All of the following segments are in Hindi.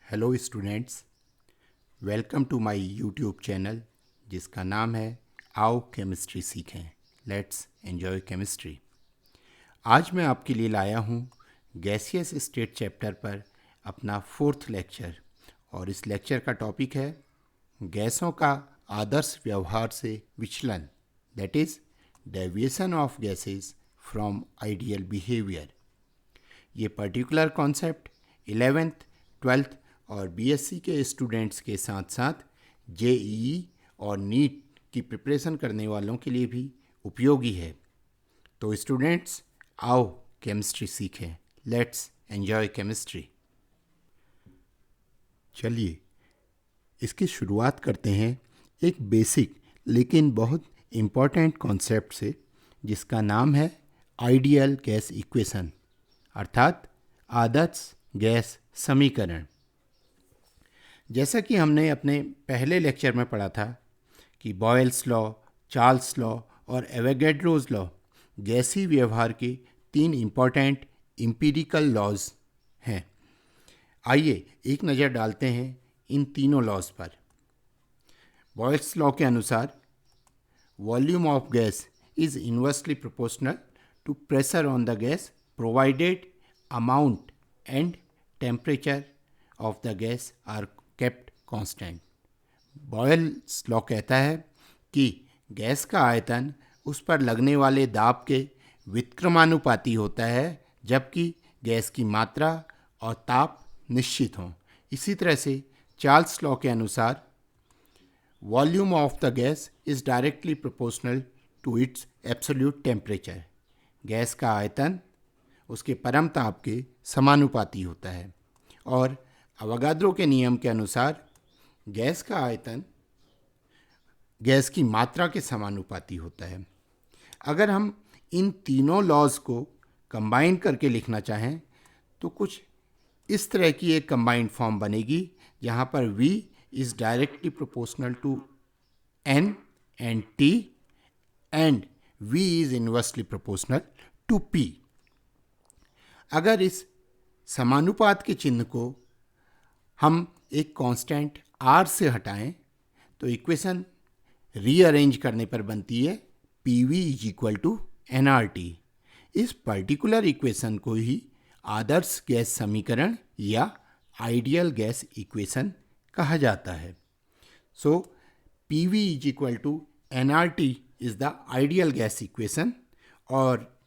Hello students, welcome to my YouTube channel जिसका नाम है आओ केमिस्ट्री सीखें। Let's enjoy chemistry. आज मैं आपके लिए लाया हूँ गैसियस स्टेट चैप्टर पर अपना 4th लेक्चर, और इस लेक्चर का टॉपिक है गैसों का आदर्श व्यवहार से विचलन, that is deviation of gases from ideal behaviour. ये पर्टिकुलर कॉन्सेप्ट 11th, 12th और बीएससी के स्टूडेंट्स के साथ साथ जेईई और नीट की प्रिपरेशन करने वालों के लिए भी उपयोगी है। तो स्टूडेंट्स, आओ केमिस्ट्री सीखें। Let's enjoy chemistry. चलिए इसकी शुरुआत करते हैं एक बेसिक लेकिन बहुत इम्पॉर्टेंट कॉन्सेप्ट से, जिसका नाम है आइडियल गैस इक्वेशन, अर्थात आदर्श गैस समीकरण। जैसा कि हमने अपने पहले लेक्चर में पढ़ा था कि बॉयल्स लॉ, चार्ल्स लॉ और एवोगैड्रोज लॉ गैसीय व्यवहार के 3 इम्पॉर्टेंट एम्पिरिकल लॉज हैं। आइए एक नज़र डालते हैं इन तीनों लॉज पर। बॉयल्स लॉ के अनुसार volume of gas is inversely proportional to pressure on the gas provided amount and temperature of the gas are kept constant. Boyle's law कहता है कि गैस का आयतन उस पर लगने वाले दाब के व्युत्क्रमानुपाती होता है, जबकि गैस की मात्रा और ताप निश्चित हों। इसी तरह से चार्ल्स लॉ के अनुसार volume of the gas is directly proportional to its absolute temperature. Gas का आयतन उसके परम ताप के समानुपाती होता है, और अवोगाद्रो के नियम के अनुसार गैस का आयतन गैस की मात्रा के समानुपाती होता है। अगर हम इन तीनों लॉज को कंबाइन करके लिखना चाहें तो कुछ इस तरह की एक कंबाइंड फॉर्म बनेगी, जहाँ पर V is directly proportional to N and T and V is inversely proportional to P। अगर इस समानुपात के चिन्ह को हम एक कांस्टेंट R से हटाएं तो इक्वेशन रीअरेंज करने पर बनती है PV is equal to nRT। इस पर्टिकुलर इक्वेशन को ही आदर्श गैस समीकरण या आइडियल गैस इक्वेशन कहा जाता है। So PV is equal to nRT is the ideal gas equation, और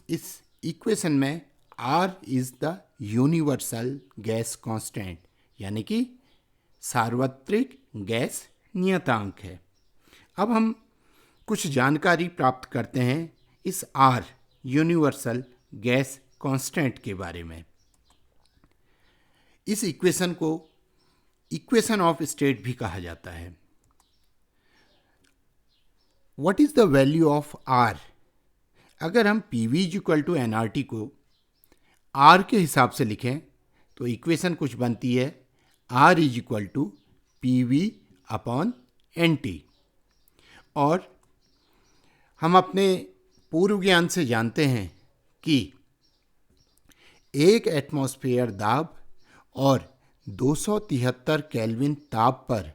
इस इक्वेशन में R is the universal gas constant, यानी कि सार्वत्रिक गैस नियतांक है। अब हम कुछ जानकारी प्राप्त करते हैं इस R यूनिवर्सल गैस कांस्टेंट के बारे में। इस इक्वेशन को इक्वेशन ऑफ स्टेट भी कहा जाता है। What is the value of R? अगर हम PV is equal to nRT को R के हिसाब से लिखें तो इक्वेशन कुछ बनती है R is equal to PV upon NT। और हम अपने पूर्व ज्ञान से जानते हैं कि एक एटमॉस्फेयर दाब और 273 केल्विन ताप पर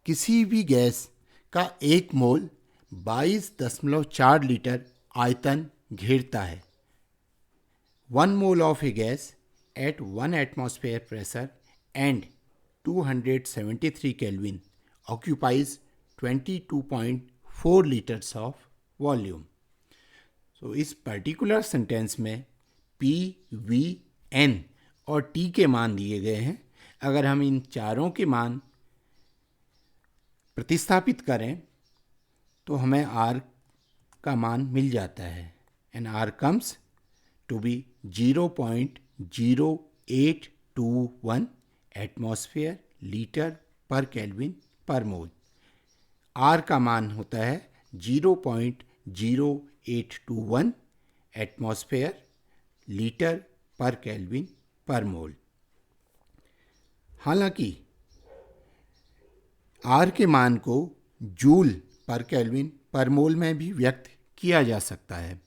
किसी भी गैस का 1 मोल 22.4 लीटर आयतन घेरता है। 1 mole of a gas at 1 atmosphere pressure and 273 Kelvin occupies 22.4 liters of volume. So इस पर्टिकुलर सेंटेंस में P, V, N और T के मान दिए गए हैं। अगर हम इन चारों के मान प्रतिस्थापित करें तो हमें R का मान मिल जाता है, and R comes to be 0.0821 atmosphere litre पर केल्विन पर मोल। R का मान होता है 0.0821 एटमॉस्फेयर लीटर पर केल्विन पर मोल। हालांकि R के मान को जूल पर केल्विन पर मोल में भी व्यक्त किया जा सकता है,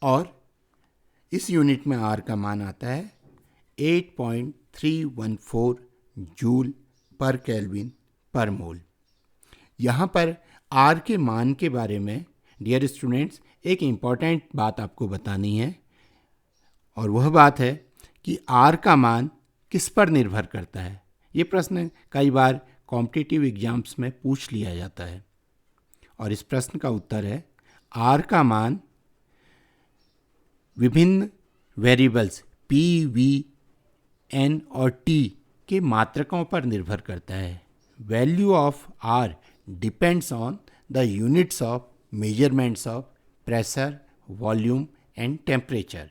और इस यूनिट में R का मान आता है 314 जूल पर केल्विन पर मोल। यहाँ पर R के मान के बारे में डियर स्टूडेंट्स एक इम्पॉर्टेंट बात आपको बतानी है, और वह बात है कि R का मान किस पर निर्भर करता है। ये प्रश्न कई बार कॉम्पिटिटिव एग्जाम्स में पूछ लिया जाता है, और इस प्रश्न का उत्तर है R का मान विभिन्न वेरिएबल्स P, V, N और T के मात्रकों पर निर्भर करता है। Value of R depends on the units of measurements of pressure, volume and temperature.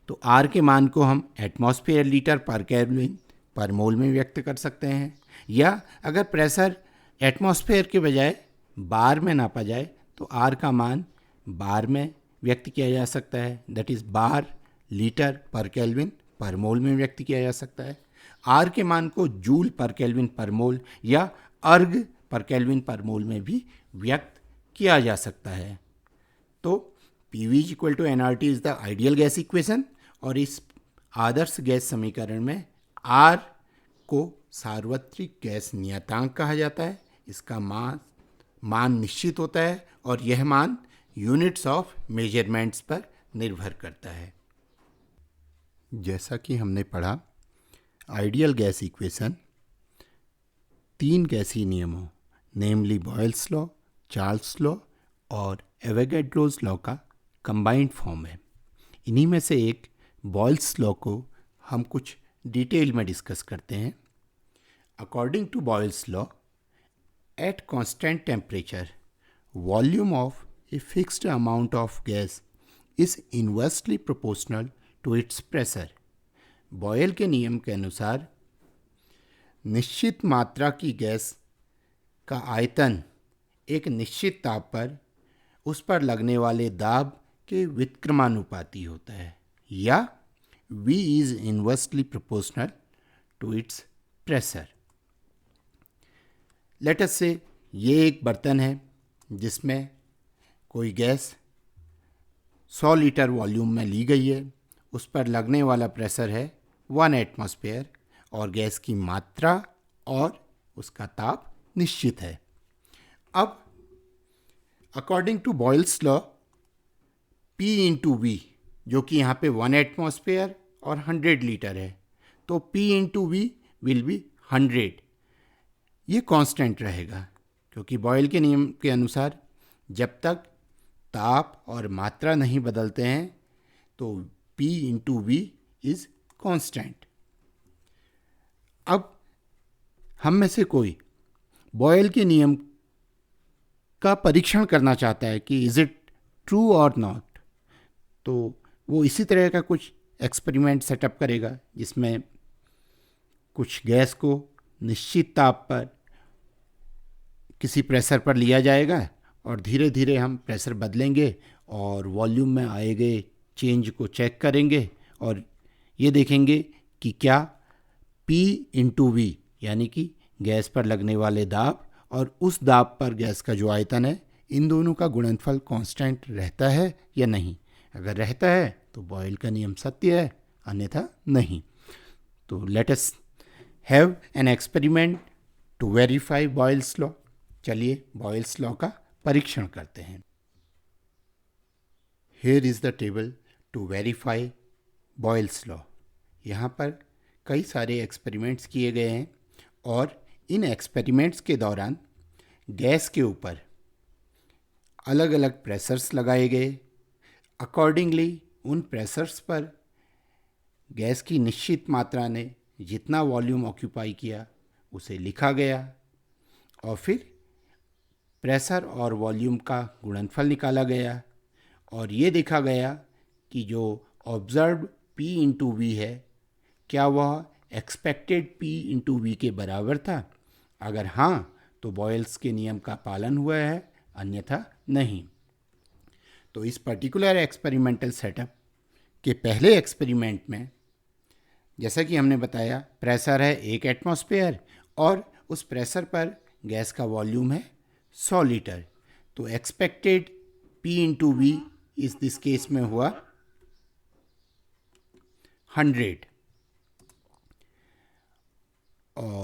तो R के मान को हम एटमॉस्फेयर लीटर पर केल्विन पर मोल में व्यक्त कर सकते हैं, या अगर प्रेशर एटमॉस्फेयर के बजाय बार में नापा जाए तो R का मान बार में व्यक्त किया जा सकता है, दैट इज़ बार लीटर पर केल्विन पर मोल में व्यक्त किया जा सकता है। R के मान को जूल पर केल्विन पर मोल या अर्ग पर केल्विन पर मोल में भी व्यक्त किया जा सकता है। तो PV = nRT is the ideal gas equation, और इस आदर्श गैस समीकरण में R को सार्वत्रिक गैस नियतांक कहा जाता है। इसका मान निश्चित होता है, और यह मान यूनिट्स ऑफ मेजरमेंट्स पर निर्भर करता है। जैसा कि हमने पढ़ा, आइडियल गैस इक्वेशन 3 गैसीय नियमों नेमली बॉयल्स लॉ, चार्ल्स लॉ और एवोगैड्रोस लॉ का कंबाइंड फॉर्म है। इन्हीं में से एक बॉयल्स लॉ को हम कुछ डिटेल में डिस्कस करते हैं। According to Boyle's law, at constant temperature volume of a fixed amount of gas is inversely proportional to its pressure. Boyle के नियम के अनुसार निश्चित मात्रा की गैस का आयतन एक निश्चित ताप पर उस पर लगने वाले दाब के व्युत्क्रमानुपाती होता है, या V is inversely proportional to its pressure. Let us से ये एक बर्तन है जिसमें कोई गैस 100 लीटर वॉल्यूम में ली गई है। उस पर लगने वाला प्रेशर है 1 एटमॉस्फेयर, और गैस की मात्रा और उसका ताप निश्चित है। अब according to Boyle's law, P into V, जो कि यहाँ पे 1 एटमॉस्फेयर और 100 लीटर है, तो P into V will be 100। ये कांस्टेंट रहेगा, क्योंकि बॉयल के नियम के अनुसार जब तक ताप और मात्रा नहीं बदलते हैं तो P into V is constant. अब हम में से कोई बॉयल के नियम का परीक्षण करना चाहता है कि इज़ इट ट्रू और नॉट, तो वो इसी तरह का कुछ एक्सपेरिमेंट सेटअप करेगा जिसमें कुछ गैस को निश्चित ताप पर किसी प्रेशर पर लिया जाएगा, और धीरे धीरे हम प्रेशर बदलेंगे और वॉल्यूम में आए गए चेंज को चेक करेंगे, और ये देखेंगे कि क्या P इंटू V यानी कि गैस पर लगने वाले दाब और उस दाब पर गैस का जो आयतन है, इन दोनों का गुणनफल कांस्टेंट रहता है या नहीं। अगर रहता है तो बॉयल का नियम सत्य है, अन्यथा नहीं। तो let us have an experiment to verify Boyle's law. चलिए बॉयल्स लॉ का परीक्षण करते हैं। Here is the table to verify Boyle's law. यहाँ पर कई सारे एक्सपेरिमेंट्स किए गए हैं, और इन एक्सपेरिमेंट्स के दौरान गैस के ऊपर अलग अलग प्रेशर्स लगाए गए। अकॉर्डिंगली उन प्रेशर्स पर गैस की निश्चित मात्रा ने जितना वॉल्यूम ऑक्यूपाई किया उसे लिखा गया, और फिर प्रेशर और वॉल्यूम का गुणनफल निकाला गया, और ये देखा गया कि जो ऑब्जर्व्ड P इंटू V है, क्या वह एक्सपेक्टेड P इंटू V के बराबर था। अगर हाँ, तो बॉयल्स के नियम का पालन हुआ है, अन्यथा नहीं। तो इस पर्टिकुलर एक्सपेरिमेंटल सेटअप के पहले एक्सपेरिमेंट में, जैसा कि हमने बताया, प्रेशर है 1 एटमॉस्फेयर और उस प्रेशर पर गैस का वॉल्यूम है 100 लीटर। तो एक्सपेक्टेड P इंटू V इस दिस केस में हुआ 100।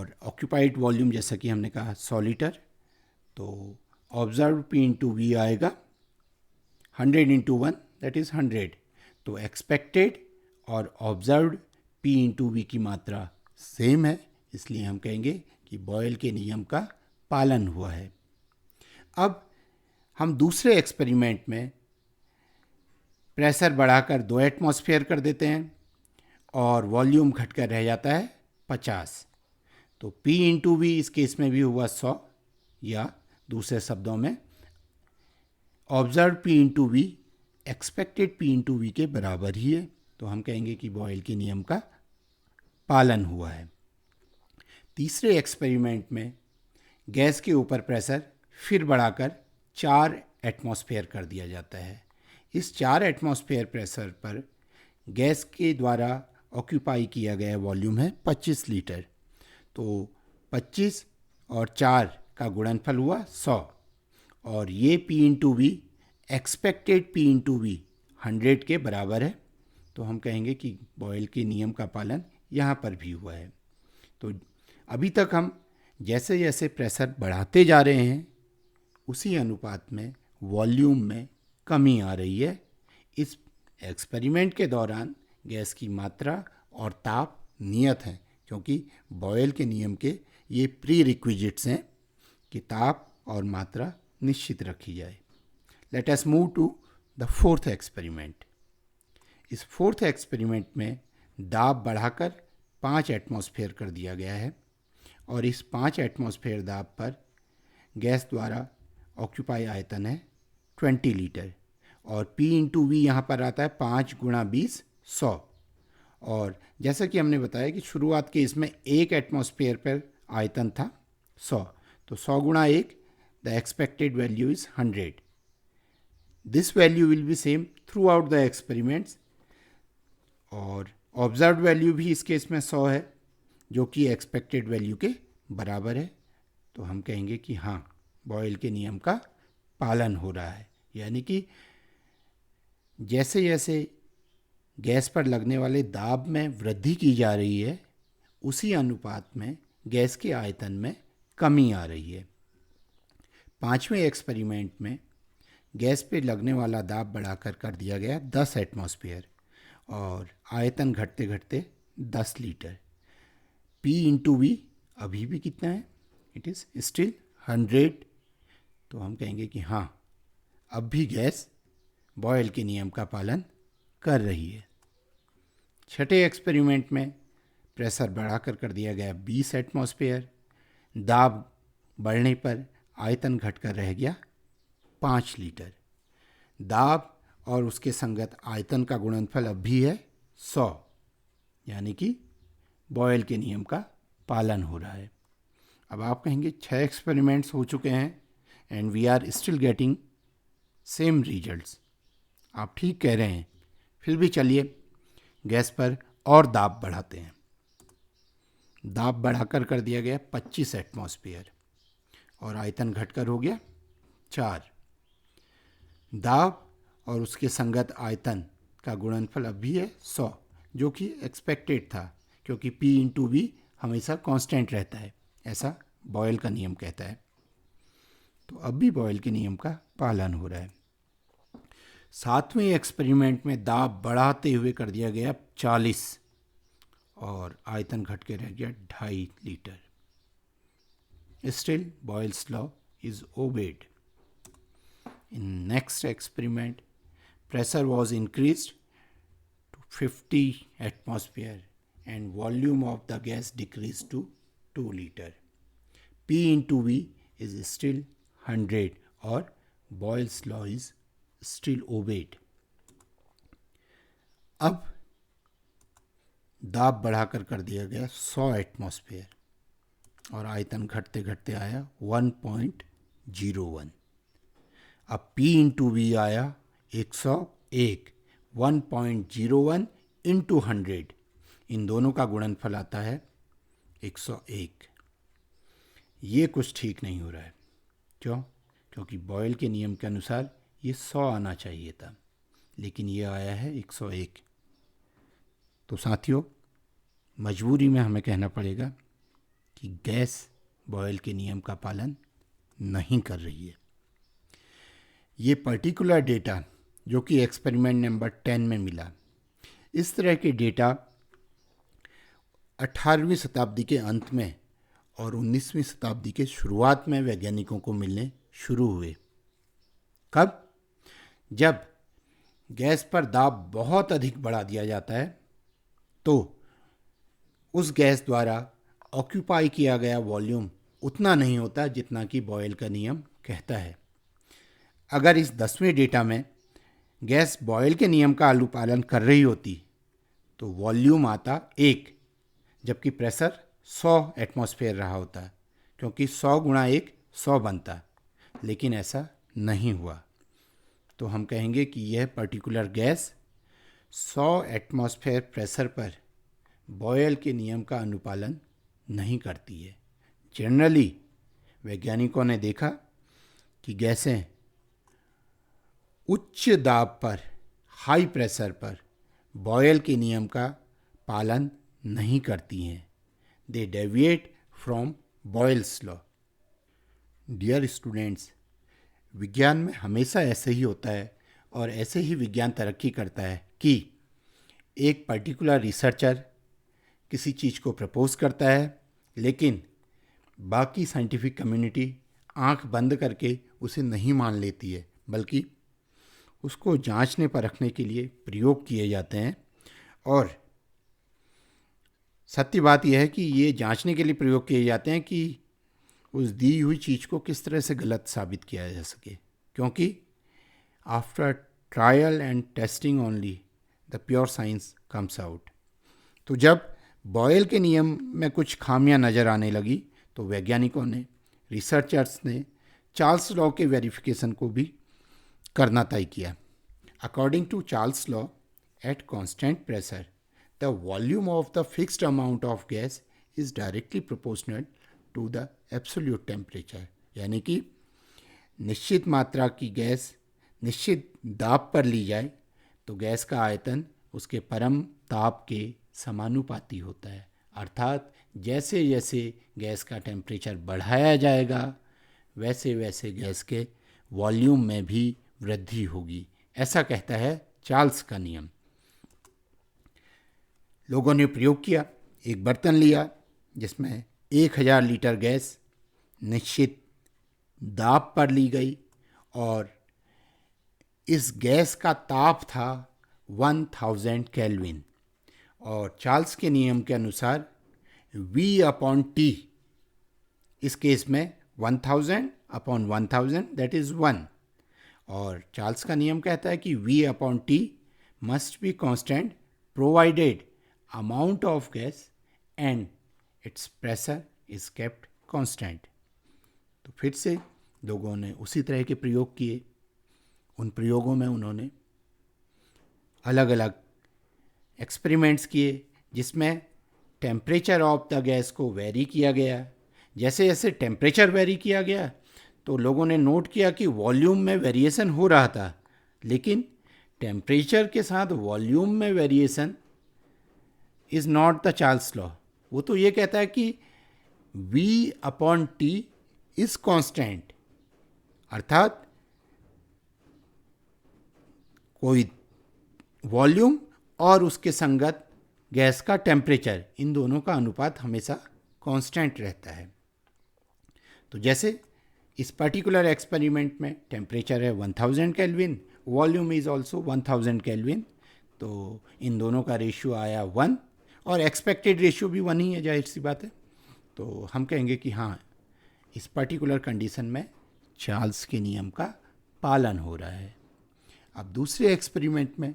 और ऑक्यूपाइड वॉल्यूम जैसा कि हमने कहा 100 लीटर, तो ऑब्जर्व P इंटू वी आएगा 100 इंटू 1 दैट इज़ 100। तो एक्सपेक्टेड और ऑब्जर्व्ड P इंटू वी की मात्रा सेम है, इसलिए हम कहेंगे कि बॉयल के नियम का पालन हुआ है। अब हम दूसरे एक्सपेरिमेंट में प्रेशर बढ़ाकर 2 एटमॉस्फेयर कर देते हैं और वॉल्यूम घटकर रह जाता है 50। तो P इंटू वी इस केस में भी हुआ 100, या दूसरे शब्दों में observe P into V expected P into V के बराबर ही है। तो हम कहेंगे कि बॉयल के नियम का पालन हुआ है। तीसरे एक्सपेरिमेंट में गैस के ऊपर प्रेशर फिर बढ़ाकर 4 एटमॉस्फेयर कर दिया जाता है। इस 4 एटमॉस्फेयर प्रेशर पर गैस के द्वारा ऑक्यूपाई किया गया वॉल्यूम है 25 लीटर। तो 25 और 4 का गुणनफल हुआ 100, और ये P into V expected P into V 100 के बराबर है। तो हम कहेंगे कि बॉयल के नियम का पालन यहाँ पर भी हुआ है। तो अभी तक हम जैसे जैसे प्रेशर बढ़ाते जा रहे हैं उसी अनुपात में वॉल्यूम में कमी आ रही है। इस एक्सपेरिमेंट के दौरान गैस की मात्रा और ताप नियत हैं, क्योंकि बॉयल के नियम के ये प्री रिक्विजिट्स हैं कि ताप और मात्रा निश्चित रखी जाए। Let us move to the fourth experiment. इस फोर्थ एक्सपेरिमेंट में दाब बढ़ाकर 5 एटमॉस्फेयर कर दिया गया है, और इस 5 एटमॉस्फेयर दाब पर गैस द्वारा ऑक्यूपाई आयतन है 20 लीटर, और P इंटू वी यहाँ पर आता है 5 गुणा 20 100। और जैसा कि हमने बताया कि शुरुआत के इसमें 1 एटमॉस्फेयर पर आयतन था 100, तो 100 गुणा 1 the expected value is 100। This value will be same through out the experiments, और ऑब्जर्व वैल्यू भी इस केस में 100 है, जो कि एक्सपेक्टेड वैल्यू के बराबर है। तो हम कहेंगे कि हाँ, बॉयल के नियम का पालन हो रहा है, यानी कि जैसे जैसे गैस पर लगने वाले दाब में वृद्धि की जा रही है उसी अनुपात में गैस के आयतन में कमी आ रही है। 5वें एक्सपेरिमेंट में गैस पे लगने वाला दाब बढ़ाकर कर दिया गया 10 एटमॉस्फेयर, और आयतन घटते घटते 10 लीटर। P इंटू वी अभी भी कितना है? It is still 100। तो हम कहेंगे कि हाँ, अब भी गैस बॉयल के नियम का पालन कर रही है। छठे एक्सपेरिमेंट में प्रेशर बढ़ाकर कर दिया गया 20 एटमॉस्फेयर, दाब बढ़ने पर आयतन घटकर रह गया 5 लीटर। दाब और उसके संगत आयतन का गुणनफल अब भी है 100, यानी कि बॉयल के नियम का पालन हो रहा है। अब आप कहेंगे 6 एक्सपेरिमेंट्स हो चुके हैं and we are still getting same results. आप ठीक कह रहे हैं, फिर भी चलिए गैस पर और दाब बढ़ाते हैं। दाब बढ़ाकर कर दिया गया 25 एटमॉस्फेयर, और आयतन घटकर हो गया 4। दाब और उसके संगत आयतन का गुणनफल अब भी है 100, जो कि एक्सपेक्टेड था, क्योंकि P इंटू वी हमेशा कांस्टेंट रहता है, ऐसा बॉयल का नियम कहता है। तो अब भी बॉयल के नियम का पालन हो रहा है। 7वें एक्सपेरिमेंट में दाब बढ़ाते हुए कर दिया गया 40, और आयतन घट के रह गया 2.5 litre. Still Boyle's law is obeyed. In next experiment, pressure was increased to 50 atmosphere and volume of the gas decreased to 2 liter. P into V is still 100, और Boyle's law is still obeyed. अब दाब बढ़ाकर कर दिया गया 100 एटमॉस्फेयर, और आयतन घटते घटते आया 1.01। अब P इंटू वी आया 101, 1.01 इंटू 100, इन दोनों का गुणनफल आता है 101। ये कुछ ठीक नहीं हो रहा है। क्यों? क्योंकि बॉयल के नियम के अनुसार ये 100 आना चाहिए था, लेकिन ये आया है 101। तो साथियों, मजबूरी में हमें कहना पड़ेगा कि गैस बॉयल के नियम का पालन नहीं कर रही है। ये पर्टिकुलर डेटा जो कि एक्सपेरिमेंट नंबर 10 में मिला, इस तरह के डेटा 18वीं शताब्दी के अंत में और 19वीं शताब्दी के शुरुआत में वैज्ञानिकों को मिलने शुरू हुए। कब? जब गैस पर दाब बहुत अधिक बढ़ा दिया जाता है तो उस गैस द्वारा ऑक्यूपाई किया गया वॉल्यूम उतना नहीं होता जितना कि बॉयल का नियम कहता है। अगर इस 10वें डेटा में गैस बॉयल के नियम का अनुपालन कर रही होती तो वॉल्यूम आता 1, जबकि प्रेशर 100 एटमॉस्फेयर रहा होता, क्योंकि 100 गुणा 1 100 बनता, लेकिन ऐसा नहीं हुआ। तो हम कहेंगे कि यह पर्टिकुलर गैस 100 एटमॉस्फेयर प्रेशर पर बॉयल के नियम का अनुपालन नहीं करती है। जनरली वैज्ञानिकों ने देखा कि गैसें उच्च दाब पर, हाई प्रेशर पर बॉयल के नियम का पालन नहीं करती हैं। They deviate from Boyle's law. Dear students, विज्ञान में हमेशा ऐसे ही होता है और ऐसे ही विज्ञान तरक्की करता है कि एक पर्टिकुलर रिसर्चर किसी चीज़ को प्रपोज करता है, लेकिन बाकी साइंटिफिक कम्युनिटी आंख बंद करके उसे नहीं मान लेती है, बल्कि उसको जांचने परखने के लिए प्रयोग किए जाते हैं। और सत्य बात यह है कि ये जांचने के लिए प्रयोग किए जाते हैं कि उस दी हुई चीज़ को किस तरह से गलत साबित किया जा सके, क्योंकि after trial and testing only the pure science comes out. तो जब बॉयल के नियम में कुछ खामियां नज़र आने लगी तो वैज्ञानिकों ने, रिसर्चर्स ने चार्ल्स लॉ के वेरिफिकेशन को भी करना तय किया। According to Charles law, at constant pressure the volume of the fixed amount of gas is directly proportional to the absolute temperature. यानी कि निश्चित मात्रा की गैस निश्चित दाब पर ली जाए तो गैस का आयतन उसके परम ताप के समानुपाती होता है। अर्थात जैसे जैसे गैस का टेम्परेचर बढ़ाया जाएगा वैसे वैसे गैस के वॉल्यूम में भी वृद्धि होगी, ऐसा कहता है चार्ल्स का नियम। लोगों ने प्रयोग किया, एक बर्तन लिया जिसमें 1000 लीटर गैस निश्चित दाब पर ली गई और इस गैस का ताप था 1000 केल्विन। और चार्ल्स के नियम के अनुसार V/T, इस केस में 1000/1000 दैट इज़ 1। और चार्ल्स का नियम कहता है कि V/T must be constant provided amount of gas and it's pressure is kept constant. तो फिर से लोगों ने उसी तरह के प्रयोग किए। उन प्रयोगों में उन्होंने अलग अलग एक्सपेरिमेंट्स किए जिसमें टेम्परेचर ऑफ द गैस को वेरी किया गया। जैसे जैसे टेम्परेचर वेरी किया गया तो लोगों ने नोट किया कि वॉल्यूम में वेरिएशन हो रहा था, लेकिन टेम्परेचर के साथ वॉल्यूम में variation is not the Charles law. वो तो ये कहता है कि V/T इज़ कांस्टेंट, अर्थात कोई वॉल्यूम और उसके संगत गैस का टेम्परेचर, इन दोनों का अनुपात हमेशा कांस्टेंट रहता है। तो जैसे इस पर्टिकुलर एक्सपेरिमेंट में टेम्परेचर है 1000 kelvin, volume is also 1000 kelvin, तो इन दोनों का रेशियो आया 1 और एक्सपेक्टेड रेशियो भी 1 ही है, जाहिर सी बात है। तो हम कहेंगे कि हाँ, इस पर्टिकुलर कंडीशन में चार्ल्स के नियम का पालन हो रहा है। अब दूसरे एक्सपेरिमेंट में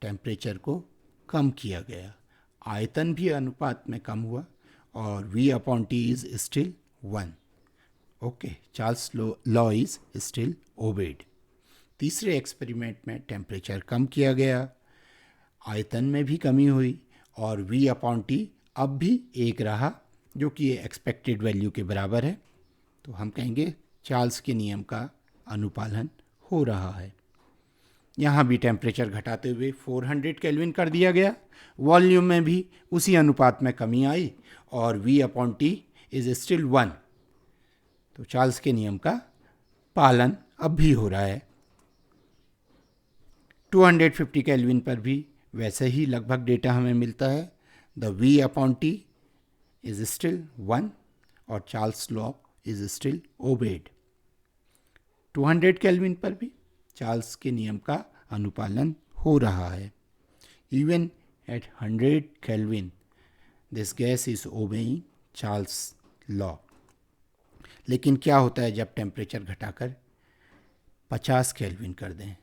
टेम्परेचर को कम किया गया, आयतन भी अनुपात में कम हुआ और V/T is still 1। Okay, Charles law is still obeyed. तीसरे एक्सपेरिमेंट में टेम्परेचर कम किया गया, आयतन में भी कमी हुई और V/T अब भी 1 रहा, जो कि एक्सपेक्टेड वैल्यू के बराबर है। तो हम कहेंगे चार्ल्स के नियम का अनुपालन हो रहा है। यहाँ भी टेम्परेचर घटाते हुए 400 केल्विन कर दिया गया, वॉल्यूम में भी उसी अनुपात में कमी आई और V/T इज स्टिल 1। तो चार्ल्स के नियम का पालन अब भी हो रहा है। 250 केल्विन पर भी वैसे ही लगभग डेटा हमें मिलता है। द V/T इज स्टिल 1 और Charles law is still obeyed. 200 kelvin पर भी चार्ल्स के नियम का अनुपालन हो रहा है। Even at 100 kelvin this gas is obeying Charles law. लेकिन क्या होता है जब टेम्परेचर घटाकर 50 केल्विन कर दें?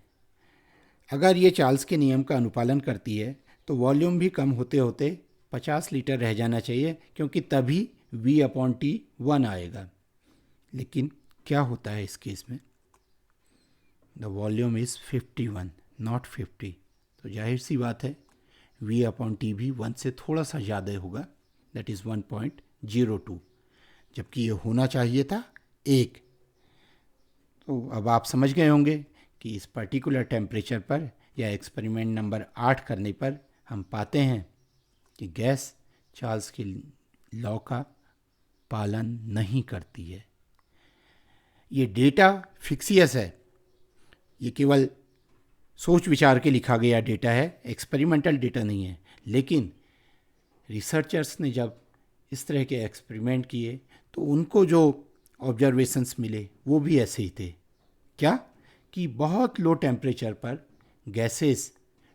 अगर ये चार्ल्स के नियम का अनुपालन करती है तो वॉल्यूम भी कम होते होते 50 लीटर रह जाना चाहिए, क्योंकि तभी V/T 1 आएगा। लेकिन क्या होता है इस केस में? The volume is 51 not 50। तो जाहिर सी बात है V/T भी 1 से थोड़ा सा ज़्यादा होगा, दैट इज़ 1.02, जबकि ये होना चाहिए था 1। तो अब आप समझ गए होंगे कि इस पर्टिकुलर टेम्परेचर पर या एक्सपेरिमेंट नंबर 8 करने पर हम पाते हैं कि गैस चार्ल्स के लॉ का पालन नहीं करती है। ये डेटा फिक्सियस है, ये केवल सोच विचार के लिखा गया डेटा है, एक्सपेरिमेंटल डेटा नहीं है। लेकिन रिसर्चर्स ने जब इस तरह के एक्सपेरिमेंट किए तो उनको जो ऑब्जर्वेशंस मिले वो भी ऐसे ही थे। क्या? कि बहुत लो टेम्परेचर पर gases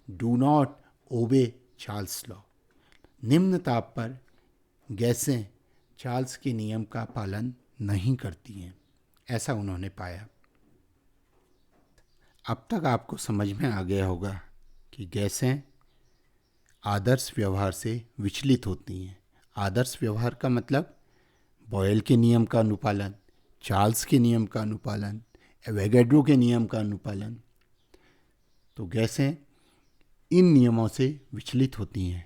do not obey Charles law. निम्न ताप पर गैसें चार्ल्स के नियम का पालन नहीं करती हैं, ऐसा उन्होंने पाया। अब तक आपको समझ में आ गया होगा कि गैसें आदर्श व्यवहार से विचलित होती हैं। आदर्श व्यवहार का मतलब बॉयल के नियम का अनुपालन, चार्ल्स के नियम का अनुपालन, एवोगैड्रो के नियम का अनुपालन। तो गैसें इन नियमों से विचलित होती हैं।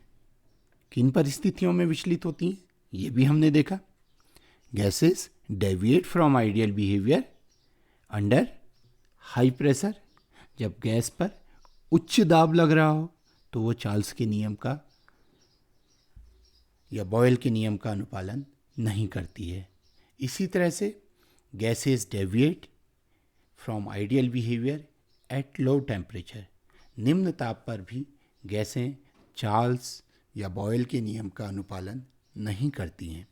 किन परिस्थितियों में विचलित होती हैं ये भी हमने देखा। Gases deviate from ideal behaviour under high pressure. जब गैस पर उच्च दाब लग रहा हो तो वो चार्ल्स के नियम का या बॉयल के नियम का अनुपालन नहीं करती है। इसी तरह से gases deviate from ideal behaviour at low temperature. निम्न ताप पर भी गैसें चार्ल्स या बॉयल के नियम का अनुपालन नहीं करती हैं।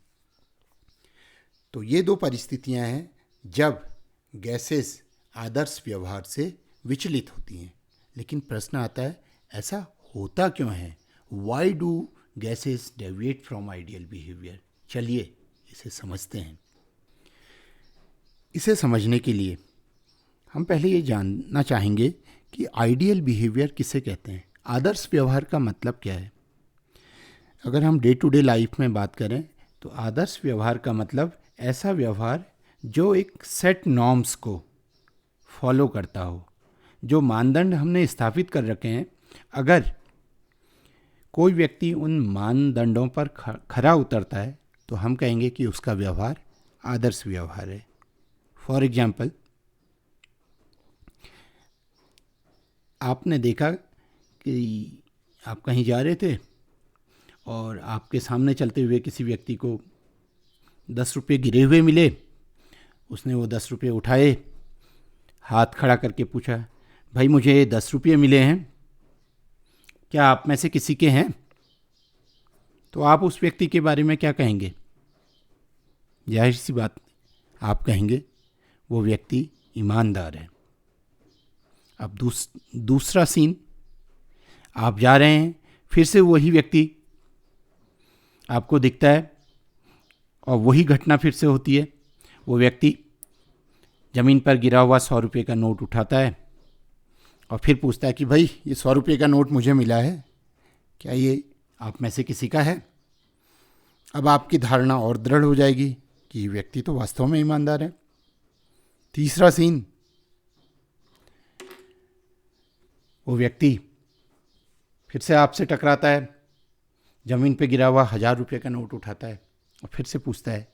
तो ये दो परिस्थितियां हैं जब गैसेस आदर्श व्यवहार से विचलित होती हैं। लेकिन प्रश्न आता है, ऐसा होता क्यों है? Why do gases deviate from ideal behaviour? चलिए इसे समझते हैं। इसे समझने के लिए हम पहले ये जानना चाहेंगे कि आइडियल बिहेवियर किसे कहते हैं। आदर्श व्यवहार का मतलब क्या है? अगर हम डे टू डे लाइफ में बात करें तो आदर्श व्यवहार का मतलब ऐसा व्यवहार जो एक सेट नॉर्म्स को फॉलो करता हो, जो मानदंड हमने स्थापित कर रखे हैं। अगर कोई व्यक्ति उन मानदंडों पर खरा उतरता है तो हम कहेंगे कि उसका व्यवहार आदर्श व्यवहार है। फॉर एग्जाम्पल, आपने देखा कि आप कहीं जा रहे थे और आपके सामने चलते हुए किसी व्यक्ति को 10 रुपये गिरे हुए मिले। उसने वो 10 रुपये उठाए, हाथ खड़ा करके पूछा, भाई मुझे 10 रुपये मिले हैं, क्या आप में से किसी के हैं? तो आप उस व्यक्ति के बारे में क्या कहेंगे? जाहिर सी बात, आप कहेंगे वो व्यक्ति ईमानदार है। अब दूसरा सीन, आप जा रहे हैं, फिर से वही व्यक्ति आपको दिखता है और वही घटना फिर से होती है। वो व्यक्ति ज़मीन पर गिरा हुआ 100 रुपये का नोट उठाता है और फिर पूछता है कि भाई ये 100 रुपये का नोट मुझे मिला है, क्या ये आप में से किसी का है? अब आपकी धारणा और दृढ़ हो जाएगी कि ये व्यक्ति तो वास्तव में ईमानदार है। तीसरा सीन, वो व्यक्ति फिर से आपसे टकराता है, ज़मीन पे गिरा हुआ 1000 रुपये का नोट उठाता है और फिर से पूछता है,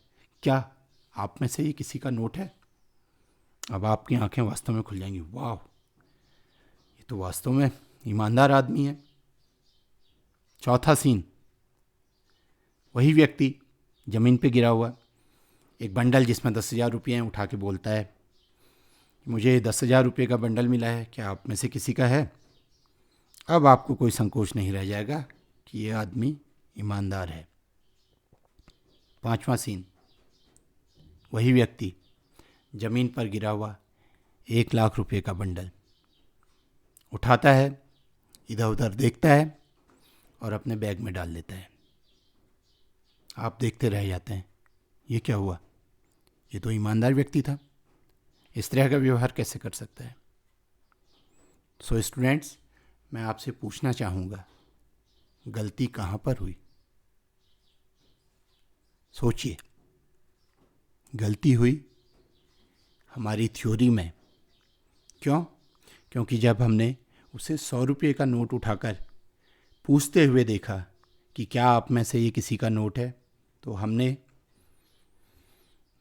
क्या आप में से ये किसी का नोट है? अब आपकी आंखें वास्तव में खुल जाएंगी, वाह ये तो वास्तव में ईमानदार आदमी है। चौथा सीन, वही व्यक्ति ज़मीन पे गिरा हुआ एक बंडल जिसमें 10,000 रुपये हैं उठा के बोलता है, मुझे 10,000 रुपये का बंडल मिला है, क्या आप में से किसी का है? अब आपको कोई संकोच नहीं रह जाएगा कि ये आदमी ईमानदार है। 5वां सीन, वही व्यक्ति ज़मीन पर गिरा हुआ 1,00,000 रुपये का बंडल उठाता है, इधर उधर देखता है और अपने बैग में डाल लेता है। आप देखते रह जाते हैं, ये क्या हुआ? ये तो ईमानदार व्यक्ति था, इस तरह का व्यवहार कैसे कर सकता है? सो स्टूडेंट्स, मैं आपसे पूछना चाहूँगा, गलती कहाँ पर हुई? सोचिए। गलती हुई हमारी थ्योरी में। क्यों? क्योंकि जब हमने उसे 100 रुपये का नोट उठाकर पूछते हुए देखा कि क्या आप में से ये किसी का नोट है, तो हमने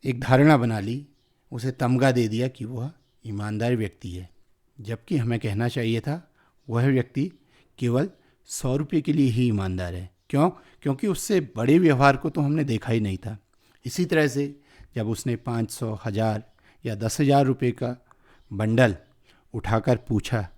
एक धारणा बना ली, उसे तमगा दे दिया कि वह ईमानदार व्यक्ति है, जबकि हमें कहना चाहिए था वह व्यक्ति केवल 100 रुपये के लिए ही ईमानदार है। क्यों? क्योंकि उससे बड़े व्यवहार को तो हमने देखा ही नहीं था। इसी तरह से जब उसने 500, 1000 या 10,000 रुपये का बंडल उठाकर पूछा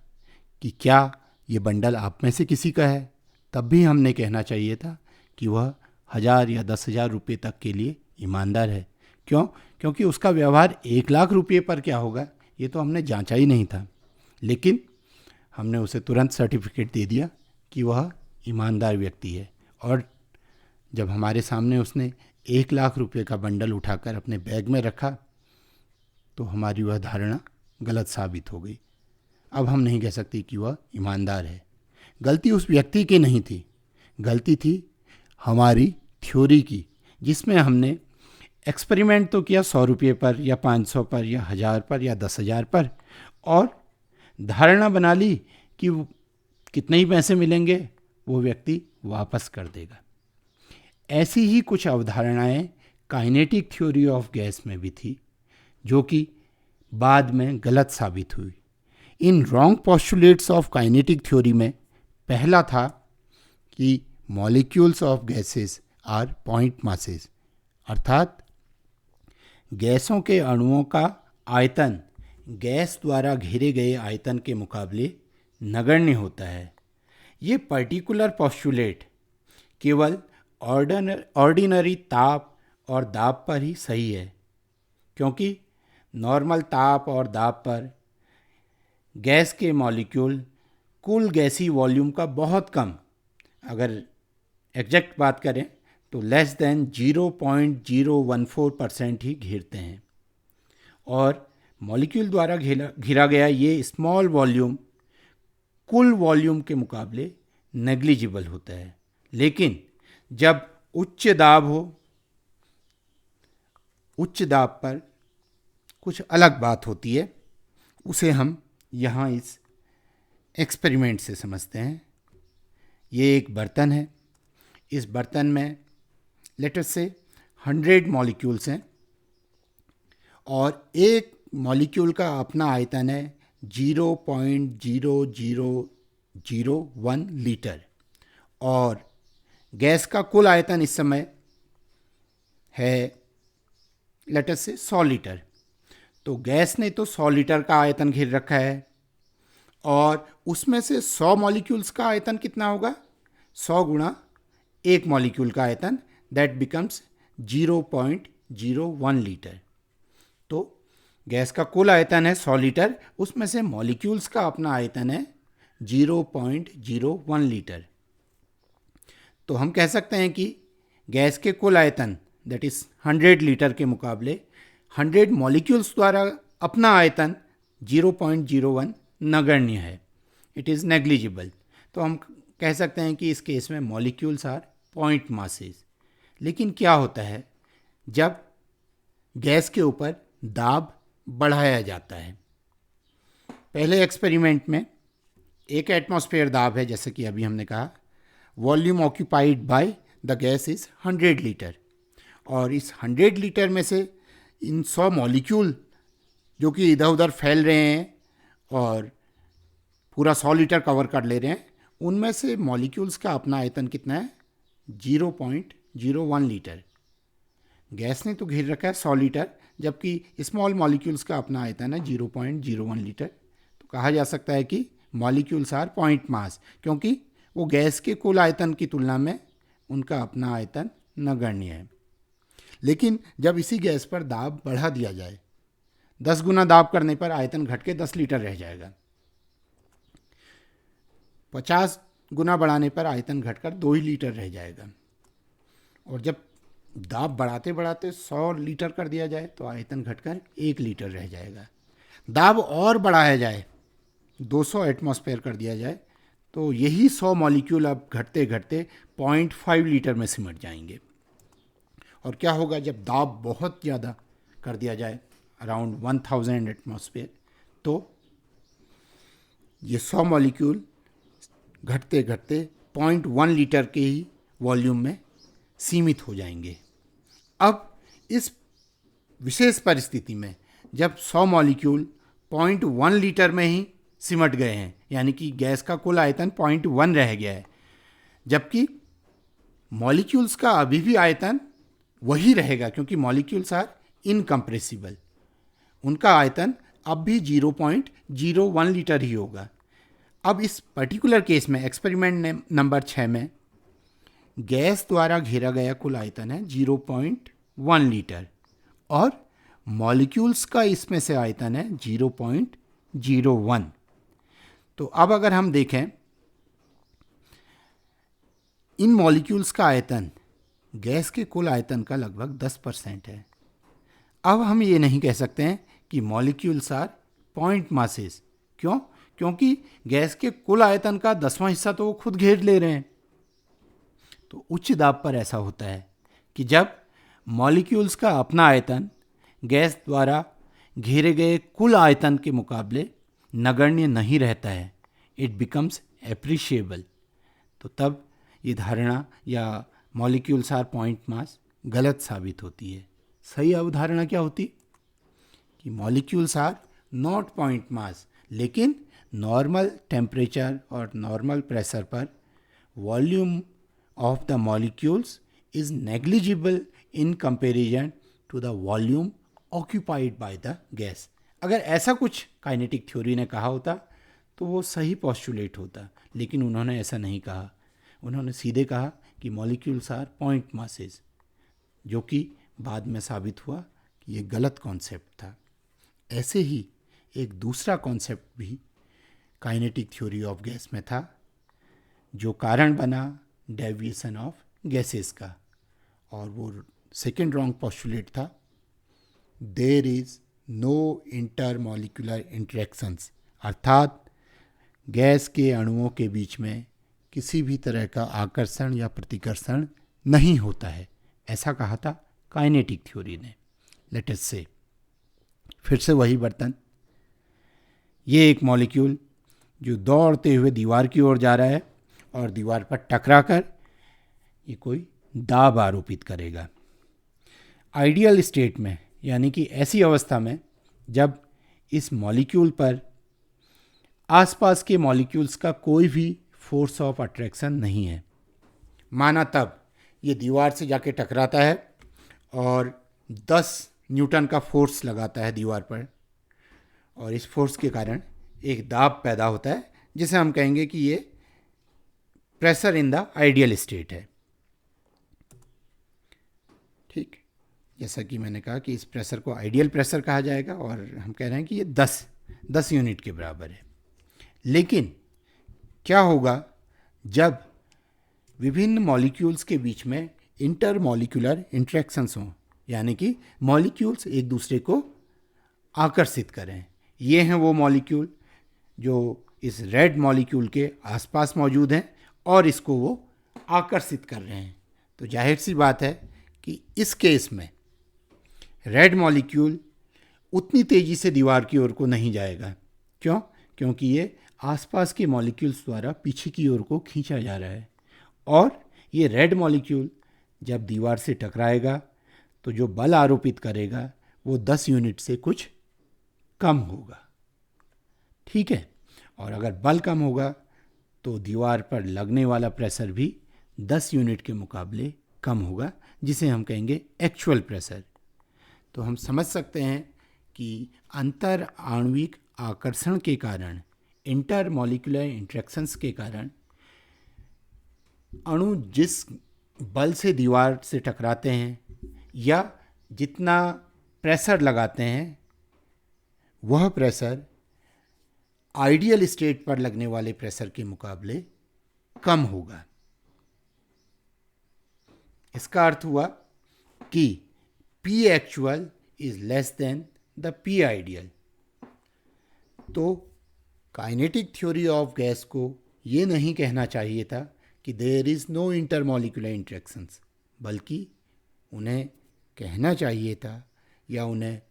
कि क्या ये बंडल आप में से किसी का है, तब भी हमने कहना चाहिए था कि वह 1000 या 10,000 रुपये तक के लिए ईमानदार है। क्यों? क्योंकि उसका व्यवहार 1,00,000 रुपये पर क्या होगा ये तो हमने जांचा ही नहीं था, लेकिन हमने उसे तुरंत सर्टिफिकेट दे दिया कि वह ईमानदार व्यक्ति है। और जब हमारे सामने उसने 1,00,000 रुपये का बंडल उठाकर अपने बैग में रखा तो हमारी वह धारणा गलत साबित हो गई। अब हम नहीं कह सकते कि वह ईमानदार है। गलती उस व्यक्ति की नहीं थी, गलती थी हमारी थ्योरी की, जिसमें हमने एक्सपेरिमेंट तो किया 100 रुपये पर या 500 पर या 1000 पर या 10,000 पर, और धारणा बना ली कि कितने ही पैसे मिलेंगे वो व्यक्ति वापस कर देगा। ऐसी ही कुछ अवधारणाएं काइनेटिक थ्योरी ऑफ गैस में भी थी, जो कि बाद में गलत साबित हुई। इन wrong postulates of kinetic theory में पहला था कि molecules of gases are point masses, अर्थात गैसों के अणुओं का आयतन गैस द्वारा घेरे गए आयतन के मुकाबले नगण्य होता है। ये पर्टिकुलर पोस्टुलेट केवल ऑर्डिनरी ताप और दाब पर ही सही है, क्योंकि नॉर्मल ताप और दाब पर गैस के मॉलिक्यूल कुल गैसी वॉल्यूम का बहुत कम, अगर एग्जैक्ट बात करें तो लेस देन 0.014% ही घेरते हैं, और मॉलिक्यूल द्वारा घिरा गया ये स्मॉल वॉल्यूम कुल वॉल्यूम के मुकाबले नेग्लिजिबल होता है। लेकिन जब उच्च दाब हो, उच्च दाब पर कुछ अलग बात होती है, उसे हम यहाँ इस एक्सपेरिमेंट से समझते हैं। ये एक बर्तन है, इस बर्तन में लेट अस से 100 मॉलिक्यूल्स हैं, और एक मॉलिक्यूल का अपना आयतन है 0.0001 लीटर, और गैस का कुल आयतन इस समय है लेट अस से 100 लीटर। तो गैस ने तो 100 लीटर का आयतन घेर रखा है, और उसमें से 100 मॉलिक्यूल्स का आयतन कितना होगा? 100 गुणा एक मॉलिक्यूल का आयतन, दैट बिकम्स 0.01 लीटर। तो गैस का कुल आयतन है 100 लीटर, उसमें से मॉलिक्यूल्स का अपना आयतन है 0.01 लीटर। तो हम कह सकते हैं कि गैस के कुल आयतन दैट इज़ 100 लीटर के मुकाबले 100 मॉलिक्यूल्स द्वारा अपना आयतन 0.01 नगण्य है, इट इज़ नेग्लिजिबल। तो हम कह सकते हैं कि इस केस में मॉलिक्यूल्स आर पॉइंट मासेस। लेकिन क्या होता है जब गैस के ऊपर दाब बढ़ाया जाता है? पहले एक्सपेरिमेंट में एक एटमॉस्फेयर दाब है, जैसे कि अभी हमने कहा, volume occupied by the gas is 100 litre, और इस 100 लीटर में से इन 100 मॉलिक्यूल जो कि इधर उधर फैल रहे हैं और पूरा 100 लीटर कवर कर ले रहे हैं, उनमें से मॉलिक्यूल्स का अपना आयतन कितना है? 0.01 लीटर। गैस ने तो घेर रखा है 100 लीटर, जबकि स्मॉल मॉलिक्यूल्स का अपना आयतन है 0.01 लीटर। तो कहा जा सकता है कि मॉलिक्यूल्स आर पॉइंट मास, क्योंकि वो गैस के कुल आयतन की तुलना में उनका अपना आयतन नगण्य है। लेकिन जब इसी गैस पर दाब बढ़ा दिया जाए, 10 गुना दाब करने पर आयतन घट के 10 लीटर रह जाएगा। 50 गुना बढ़ाने पर आयतन घटकर 2 ही लीटर रह जाएगा। और जब दाब बढ़ाते बढ़ाते 100 लीटर कर दिया जाए तो आयतन घटकर 1 लीटर रह जाएगा। दाब और बढ़ाया जाए, 200 एटमॉस्फेयर कर दिया जाए, तो यही 100 मॉलिक्यूल अब घटते घटते 0.5 लीटर में सिमट जाएंगे। और क्या होगा जब दाब बहुत ज़्यादा कर दिया जाए, अराउंड 1000 एटमॉस्फेयर, तो ये 100 मॉलिक्यूल घटते घटते 0.1 लीटर के ही वॉल्यूम में सीमित हो जाएंगे। अब इस विशेष परिस्थिति में जब 100 मॉलिक्यूल 0.1 लीटर में ही सिमट गए हैं, यानी कि गैस का कुल आयतन 0.1 रह गया है, जबकि मॉलिक्यूल्स का अभी भी आयतन वही रहेगा, क्योंकि मॉलिक्यूल्स आर इनकम्प्रेसिबल, उनका आयतन अब भी 0.01 लीटर ही होगा। अब इस पर्टिकुलर केस में एक्सपेरिमेंट नंबर 6 में गैस द्वारा घेरा गया कुल आयतन है 0.1 लीटर और मॉलिक्यूल्स का इसमें से आयतन है 0.01। तो अब अगर हम देखें, इन मॉलिक्यूल्स का आयतन गैस के कुल आयतन का लगभग 10% है। अब हम ये नहीं कह सकते हैं कि मॉलिक्यूल्स आर पॉइंट मासेस। क्यों? क्योंकि गैस के कुल आयतन का 10वां हिस्सा तो वो खुद घेर ले रहे हैं। तो उच्च दाब पर ऐसा होता है कि जब मॉलिक्यूल्स का अपना आयतन गैस द्वारा घेरे गए कुल आयतन के मुकाबले नगण्य नहीं रहता है, इट बिकम्स एप्रिशिएबल, तो तब ये धारणा या मॉलिक्यूल्स आर पॉइंट मास गलत साबित होती है। सही अवधारणा क्या होती कि molecules are not point mass, लेकिन नॉर्मल टेम्परेचर और नॉर्मल प्रेशर पर volume of the molecules is negligible in comparison to the volume occupied by the gas। अगर ऐसा कुछ काइनेटिक थ्योरी ने कहा होता तो वो सही पॉस्टुलेट होता, लेकिन उन्होंने ऐसा नहीं कहा। उन्होंने सीधे कहा कि मॉलिक्यूल्स आर पॉइंट मासेस, जो कि बाद में साबित हुआ कि ये गलत कॉन्सेप्ट था। ऐसे ही एक दूसरा कॉन्सेप्ट भी काइनेटिक थ्योरी ऑफ गैस में था, जो कारण बना डेविएशन ऑफ गैसेस का, और वो सेकेंड रॉन्ग पोस्टुलेट था, there is no intermolecular interactions, अर्थात गैस के अणुओं के बीच में किसी भी तरह का आकर्षण या प्रतिकर्षण नहीं होता है। ऐसा कहा था काइनेटिक थ्योरी ने। लेट अस से, फिर से वही बर्तन, ये एक मॉलिक्यूल जो दौड़ते हुए दीवार की ओर जा रहा है और दीवार पर टकराकर ये कोई दाब आरोपित करेगा। आइडियल स्टेट में, यानी कि ऐसी अवस्था में जब इस मॉलिक्यूल पर आसपास के मॉलिक्यूल्स का कोई भी फोर्स ऑफ अट्रैक्शन नहीं है, माना तब ये दीवार से जाके टकराता है और 10 न्यूटन का फोर्स लगाता है दीवार पर, और इस फोर्स के कारण एक दाब पैदा होता है, जिसे हम कहेंगे कि ये pressure in the ideal state है। ठीक, जैसा कि मैंने कहा कि इस प्रेशर को आइडियल प्रेशर कहा जाएगा, और हम कह रहे हैं कि ये 10 यूनिट के बराबर है। लेकिन क्या होगा जब विभिन्न मॉलिक्यूल्स के बीच में इंटरमॉलिक्यूलर इंटरेक्शंस हों, यानी कि मॉलिक्यूल्स एक दूसरे को आकर्षित करें। ये हैं वो मॉलिक्यूल जो इस रेड मॉलिक्यूल के आसपास मौजूद हैं और इसको वो आकर्षित कर रहे हैं। तो जाहिर सी बात है कि इस केस में रेड मॉलिक्यूल उतनी तेज़ी से दीवार की ओर को नहीं जाएगा। क्यों? क्योंकि ये आसपास के मॉलिक्यूल्स द्वारा पीछे की ओर को खींचा जा रहा है, और ये रेड मॉलिक्यूल जब दीवार से टकराएगा तो जो बल आरोपित करेगा वो 10 यूनिट से कुछ कम होगा। ठीक है, और अगर बल कम होगा तो दीवार पर लगने वाला प्रेशर भी 10 यूनिट के मुकाबले कम होगा, जिसे हम कहेंगे एक्चुअल प्रेशर। तो हम समझ सकते हैं कि अंतर आणविक आकर्षण के कारण, इंटरमॉलिक्यूलर इंटरेक्शंस के कारण अणु जिस बल से दीवार से टकराते हैं या जितना प्रेशर लगाते हैं, वह प्रेशर आइडियल स्टेट पर लगने वाले प्रेशर के मुकाबले कम होगा। इसका अर्थ हुआ कि P actual is less than the P ideal। तो काइनेटिक थ्योरी ऑफ गैस को ये नहीं कहना चाहिए था कि there is no intermolecular interactions, बल्कि उन्हें कहना चाहिए था या उन्हें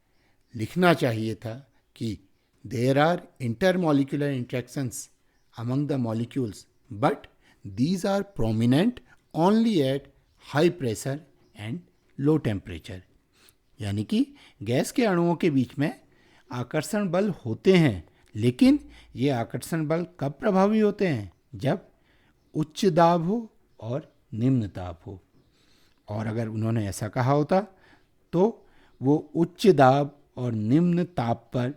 लिखना चाहिए था कि there are intermolecular interactions among the molecules, but these are prominent only at high pressure and low temperature। यानी कि गैस के अणुओं के बीच में आकर्षण बल होते हैं, लेकिन ये आकर्षण बल कब प्रभावी होते हैं? जब उच्च दाब हो और निम्न ताप हो। और अगर उन्होंने ऐसा कहा होता तो वो उच्च दाब और निम्न ताप पर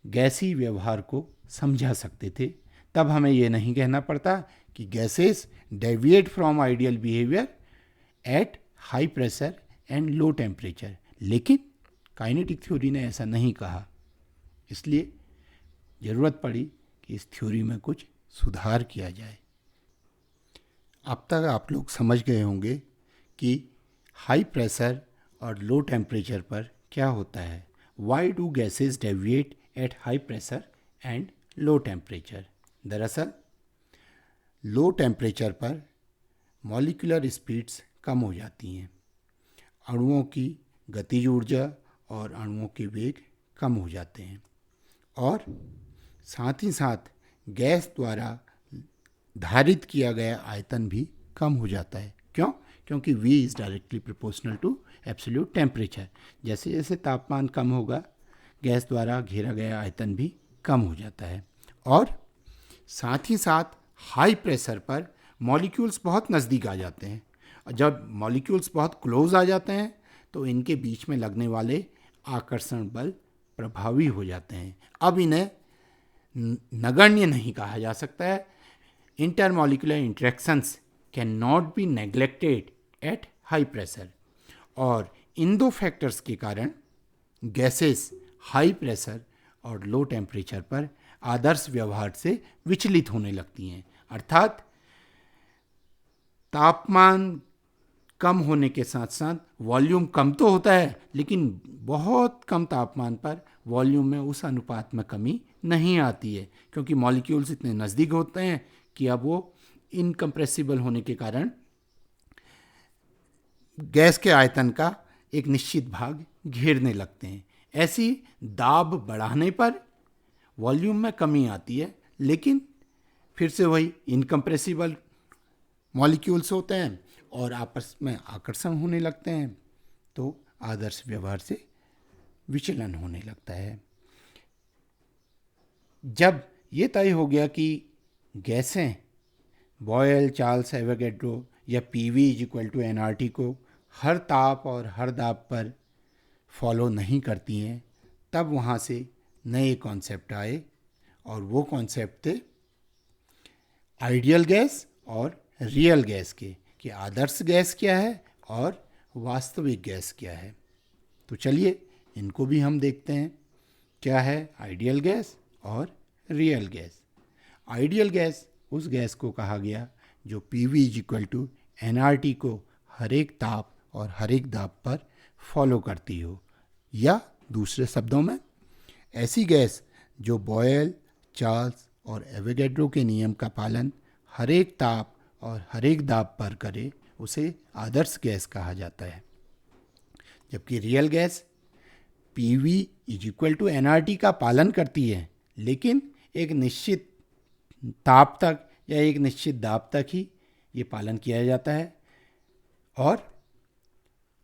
गैसी व्यवहार को समझा सकते थे। तब हमें ये नहीं कहना पड़ता कि gases deviate from ideal behaviour at high pressure and low temperature. लेकिन काइनेटिक थ्योरी ने ऐसा नहीं कहा, इसलिए ज़रूरत पड़ी कि इस थ्योरी में कुछ सुधार किया जाए। अब तक आप लोग समझ गए होंगे कि हाई प्रेशर और लो टेम्परेचर पर क्या होता है। Why do gases deviate at high pressure and low temperature? दरअसल लो टेम्परेचर पर मॉलिक्यूलर स्पीड्स कम हो जाती हैं, अणुओं की गतिज ऊर्जा और अणुओं के वेग कम हो जाते हैं, और साथ ही साथ गैस द्वारा धारित किया गया आयतन भी कम हो जाता है। क्यों? क्योंकि V is directly proportional to absolute temperature. जैसे जैसे तापमान कम होगा, गैस द्वारा घेरा गया आयतन भी कम हो जाता है। और साथ ही साथ हाई प्रेशर पर मॉलिक्यूल्स बहुत नज़दीक आ जाते हैं, और जब मॉलिक्यूल्स बहुत क्लोज आ जाते हैं तो इनके बीच में लगने वाले आकर्षण बल प्रभावी हो जाते हैं। अब इन्हें नगण्य नहीं कहा जा सकता है। Intermolecular interactions can not be neglected at high pressure, और इन दो फैक्टर्स के कारण गैसेस हाई प्रेशर और लो टेम्परेचर पर आदर्श व्यवहार से विचलित होने लगती हैं। अर्थात तापमान कम होने के साथ साथ वॉल्यूम कम तो होता है, लेकिन बहुत कम तापमान पर वॉल्यूम में उस अनुपात में कमी नहीं आती है, क्योंकि मॉलिक्यूल्स इतने नज़दीक होते हैं कि अब वो इनकम्प्रेसिबल होने के कारण गैस के आयतन का एक निश्चित भाग घेरने लगते हैं। ऐसी दाब बढ़ाने पर वॉल्यूम में कमी आती है, लेकिन फिर से वही इनकम्प्रेसिबल मॉलिक्यूल्स होते हैं और आपस में आकर्षण होने लगते हैं, तो आदर्श व्यवहार से विचलन होने लगता है। जब ये तय हो गया कि गैसें बॉयल, चार्ल्स, एवोगैड्रो या PV = nRT को हर ताप और हर दाब पर फॉलो नहीं करती हैं, तब वहाँ से नए कॉन्सेप्ट आए, और वो कॉन्सेप्ट थे आइडियल गैस और रियल गैस के, कि आदर्श गैस क्या है और वास्तविक गैस क्या है। तो चलिए इनको भी हम देखते हैं, क्या है आइडियल गैस और रियल गैस। आइडियल गैस उस गैस को कहा गया जो PV = nRT को हर एक ताप और हर एक दाब पर फॉलो करती हो, या दूसरे शब्दों में ऐसी गैस जो बॉयल, चार्ल्स और एवोगैड्रो के नियम का पालन हर एक ताप और हर एक दाब पर करे, उसे आदर्श गैस कहा जाता है। जबकि रियल गैस PV = nRT का पालन करती है, लेकिन एक निश्चित ताप तक या एक निश्चित दाब तक ही ये पालन किया जाता है, और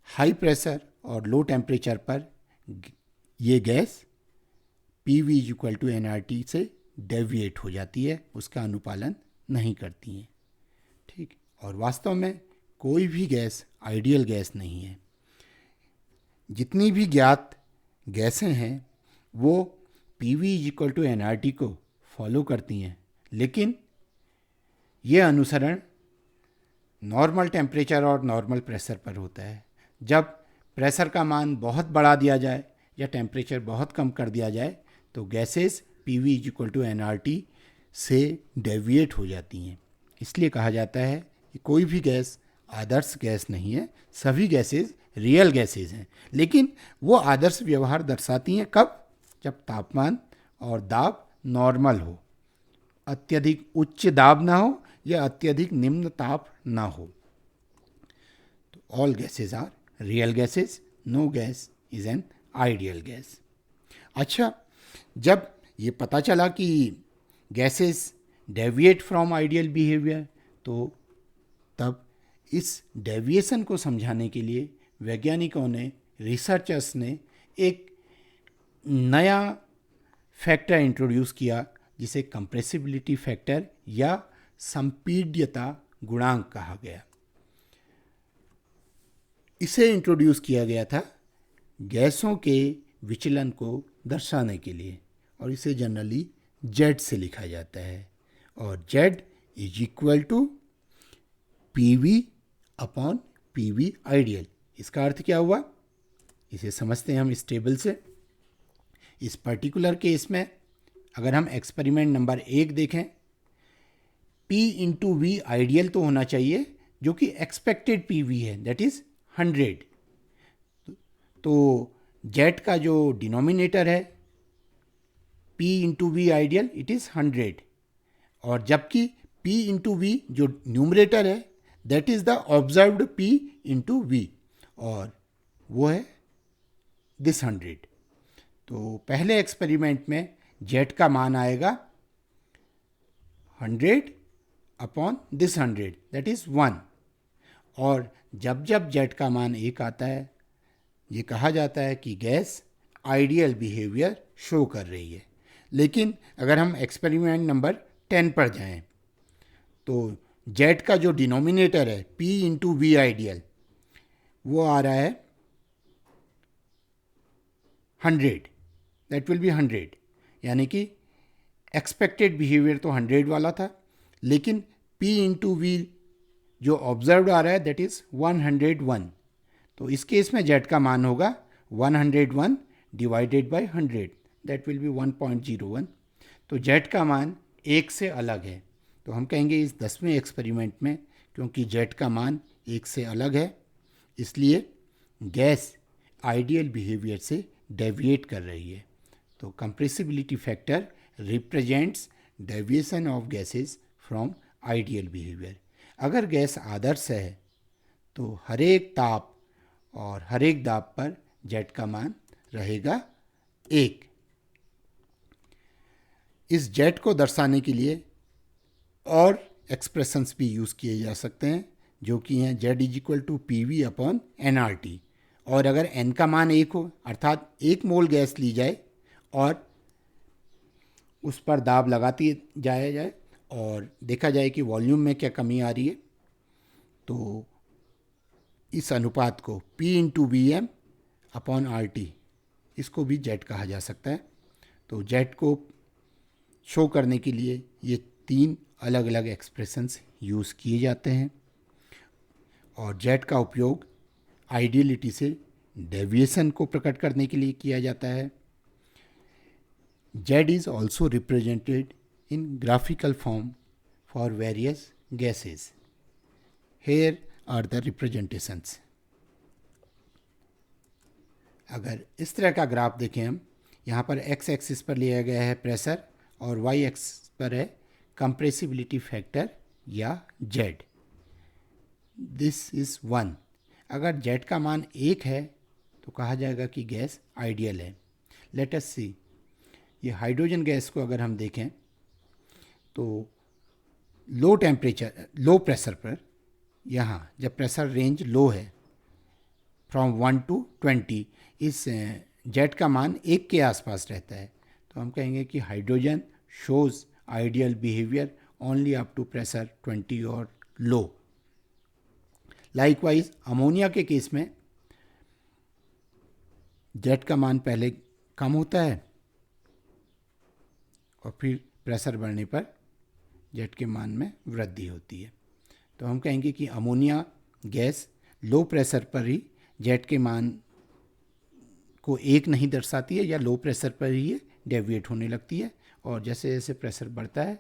हाई प्रेशर और लो टेम्परेचर पर ये गैस PV = nRT से डेविएट हो जाती है, उसका अनुपालन नहीं करती हैं। ठीक, और वास्तव में कोई भी गैस आइडियल गैस नहीं है। जितनी भी ज्ञात गैसें हैं वो PV इक्वल टू nRT को फॉलो करती हैं, लेकिन ये अनुसरण नॉर्मल टेम्परेचर और नॉर्मल प्रेशर पर होता है। जब प्रेशर का मान बहुत बढ़ा दिया जाए या टेम्परेचर बहुत कम कर दिया जाए तो gases PV equal to nRT से डेविएट हो जाती हैं। इसलिए कहा जाता है कि कोई भी गैस आदर्श गैस नहीं है, सभी गैसेस रियल गैसेस हैं, लेकिन वो आदर्श व्यवहार दर्शाती हैं कब? जब तापमान और दाब नॉर्मल हो, अत्यधिक उच्च दाब ना हो या अत्यधिक निम्न ताप ना हो। तो all gases are real gases, no gas is an ideal gas. अच्छा, जब ये पता चला कि gases deviate from ideal behaviour, तो तब इस डेविएशन को समझाने के लिए वैज्ञानिकों ने, रिसर्चर्स ने एक नया फैक्टर इंट्रोड्यूस किया जिसे कंप्रेसिबिलिटी फैक्टर या संपीड्यता गुणांक कहा गया। इसे इंट्रोड्यूस किया गया था गैसों के विचलन को दर्शाने के लिए, और इसे जनरली Z से लिखा जाता है, और Z is equal to PV upon PV ideal. इसका अर्थ क्या हुआ, इसे समझते हैं हम इस टेबल से। इस पर्टिकुलर केस में अगर हम एक्सपेरिमेंट नंबर 1 देखें, P इंटू वी आइडियल तो होना चाहिए जो कि एक्सपेक्टेड PV है, दैट इज 100। तो Z का जो डिनोमिनेटर है P into V ideal it is 100, और जबकि P इंटू वी जो न्यूमरेटर है that is the observed P into V, और वो है दिस 100। तो पहले एक्सपेरिमेंट में Z का मान आएगा 100 अपॉन दिस 100 दैट इज़ 1, और जब जब Z का मान 1 आता है ये कहा जाता है कि गैस आइडियल बिहेवियर शो कर रही है। लेकिन अगर हम एक्सपेरिमेंट नंबर 10 पर जाएं तो Z का जो डिनोमिनेटर है P इंटू वी आइडियल वो आ रहा है 100, दैट विल बी 100, यानी कि एक्सपेक्टेड बिहेवियर तो 100 वाला था, लेकिन P इंटू वी जो ऑब्जर्व्ड आ रहा है दैट इज़ 101। तो इस केस में Z का मान होगा 101 divided by 100, that will be 1.01। तो Z का मान 1 से अलग है। तो हम कहेंगे इस 10वें एक्सपेरिमेंट में क्योंकि Z का मान 1 से अलग है इसलिए गैस आइडियल बिहेवियर से डेविएट कर रही है। तो compressibility factor represents deviation of gases from ideal behaviour. अगर गैस आदर्श है तो हर एक ताप और हर एक दाब पर Z का मान रहेगा 1। इस Z को दर्शाने के लिए और एक्सप्रेशंस भी यूज़ किए जा सकते हैं जो कि हैं Z is equal to PV upon nRT। और अगर n का मान 1 हो अर्थात 1 मोल गैस ली जाए और उस पर दाब लगाती जाए और देखा जाए कि वॉल्यूम में क्या कमी आ रही है, तो इस अनुपात को P into V m upon RT इसको भी Z कहा जा सकता है। तो Z को शो करने के लिए ये 3 अलग अलग एक्सप्रेशंस यूज़ किए जाते हैं, और Z का उपयोग आइडियलिटी से डेविएशन को प्रकट करने के लिए किया जाता है। Z is also represented in graphical form for various gases. Here are the representations. अगर इस तरह का ग्राफ देखें हम, यहाँ पर x एक्सिस पर लिया गया है प्रेशर और y एक्सिस पर है कंप्रेसिबिलिटी फैक्टर या Z। This is 1। अगर Z का मान 1 है तो कहा जाएगा कि गैस आइडियल है। लेट अस सी, ये हाइड्रोजन गैस को अगर हम देखें तो लो प्रेशर पर, यहाँ जब प्रेशर रेंज लो है फ्रॉम 1 to 20, इस Z का मान 1 के आसपास रहता है, तो हम कहेंगे कि hydrogen shows ideal behaviour only up to pressure 20 और लो। लाइकवाइज अमोनिया के केस में जेट का मान पहले कम होता है और फिर प्रेशर बढ़ने पर जेट के मान में वृद्धि होती है। तो हम कहेंगे कि अमोनिया गैस लो प्रेशर पर ही जेट के मान को एक नहीं दर्शाती है या लो प्रेशर पर ही ये डेविएट होने लगती है, और जैसे जैसे प्रेशर बढ़ता है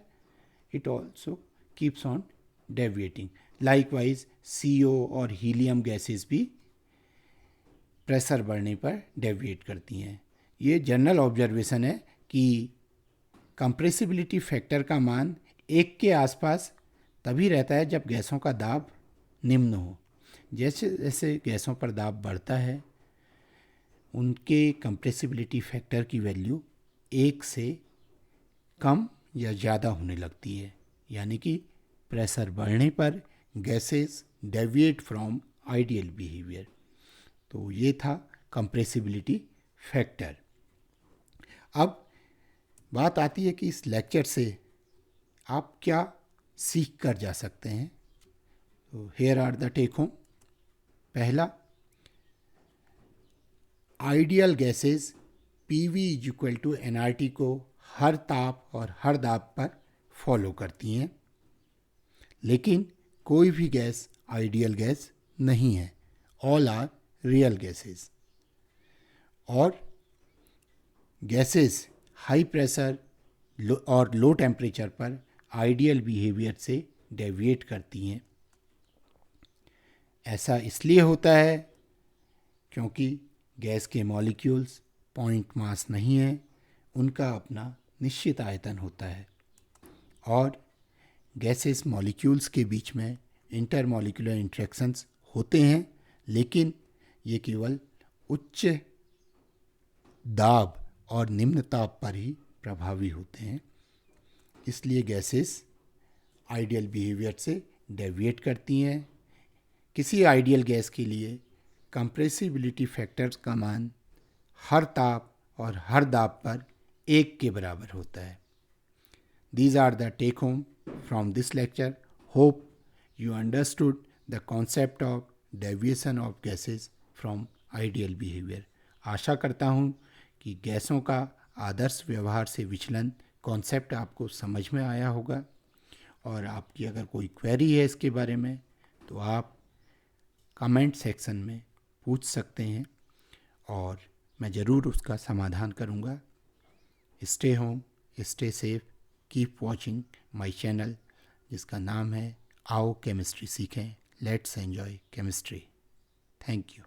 it also keeps on deviating. Likewise CO और हीलियम गैसेस भी प्रेशर बढ़ने पर डेविएट करती हैं। ये जनरल ऑब्जर्वेशन है कि कंप्रेसिबिलिटी फैक्टर का मान 1 के आसपास तभी रहता है जब गैसों का दाब निम्न हो। जैसे जैसे गैसों पर दाब बढ़ता है उनके कंप्रेसिबिलिटी फैक्टर की वैल्यू 1 से कम या ज़्यादा होने लगती है, यानी कि प्रेशर बढ़ने पर gases deviate from ideal behaviour. तो ये था कंप्रेसिबिलिटी फैक्टर। अब बात आती है कि इस लेक्चर से आप क्या सीख कर जा सकते हैं। तो here are the take home. पहला, आइडियल गैसेस PV = nRT को हर ताप और हर दाब पर फॉलो करती हैं, लेकिन कोई भी गैस आइडियल गैस नहीं है। All are real gases. और गैसेस हाई प्रेशर और लो टेम्परेचर पर आइडियल बिहेवियर से डेविएट करती हैं। ऐसा इसलिए होता है क्योंकि गैस के मॉलिक्यूल्स पॉइंट मास नहीं है, उनका अपना निश्चित आयतन होता है, और गैसेस मॉलिक्यूल्स के बीच में इंटरमॉलिक्यूलर इंटरेक्शंस होते हैं, लेकिन ये केवल उच्च दाब और निम्न ताप पर ही प्रभावी होते हैं। इसलिए गैसेस आइडियल बिहेवियर से डेविएट करती हैं। किसी आइडियल गैस के लिए कंप्रेसिबिलिटी फैक्टर्स का मान हर ताप और हर दाब पर 1 के बराबर होता है। These are the take home from this lecture. Hope you understood the concept of deviation of gases from ideal behavior. आशा करता हूँ कि गैसों का आदर्श व्यवहार से विचलन कॉन्सेप्ट आपको समझ में आया होगा, और आपकी अगर कोई क्वेरी है इसके बारे में तो आप कमेंट सेक्शन में पूछ सकते हैं और मैं ज़रूर उसका समाधान करूँगा। Stay home, stay safe, keep watching my channel जिसका नाम है आओ केमिस्ट्री सीखें, let's enjoy chemistry. Thank you.